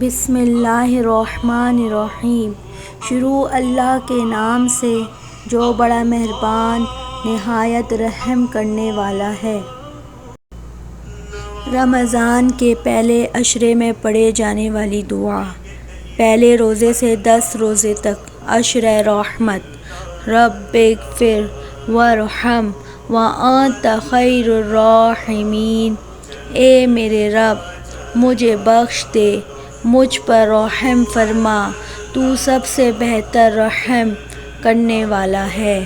بسم اللہ الرحمن الرحیم۔ شروع اللہ کے نام سے جو بڑا مہربان نہایت رحم کرنے والا ہے۔ رمضان کے پہلے عشرے میں پڑھے جانے والی دعا۔ پہلے روزے سے 10 روزے تک عشرۂ رحمت۔ رب اغفر وارحم وانت خیر الراحمین۔ اے میرے رب مجھے بخش دے، مجھ پر رحم فرما، تو سب سے بہتر رحم کرنے والا ہے۔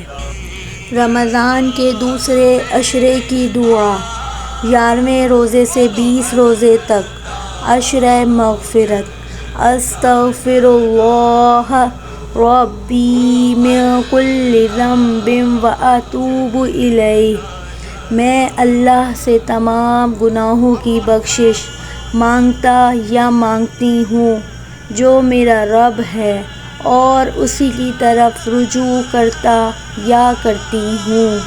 رمضان کے دوسرے عشرے کی دعا۔ 11ویں روزے سے 20 روزے تک عشرۂ مغفرت۔ استغفر اللہ ربی من کل ذنب واتوب الیہ۔ میں اللہ سے تمام گناہوں کی بخشش مانگتا یا مانگتی ہوں جو میرا رب ہے، اور اسی کی طرف رجوع کرتا یا کرتی ہوں۔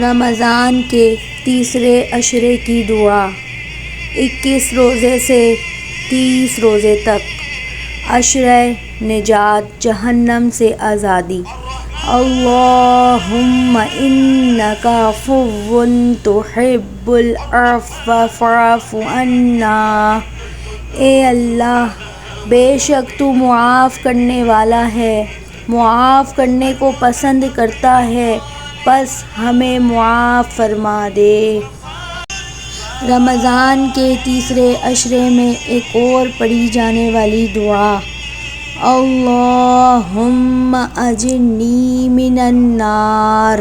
رمضان کے تیسرے عشرے کی دعا۔ 21 روزے سے 30 روزے تک عشرۂ نجات، جہنم سے آزادی۔ اللہم انک عفو تحب العفو فاعف عنا۔ اے اللہ بے شک تو معاف کرنے والا ہے، معاف کرنے کو پسند کرتا ہے، پس ہمیں معاف فرما دے۔ رمضان کے تیسرے عشرے میں ایک اور پڑھی جانے والی دعا۔ اللہم اجرنی من النار۔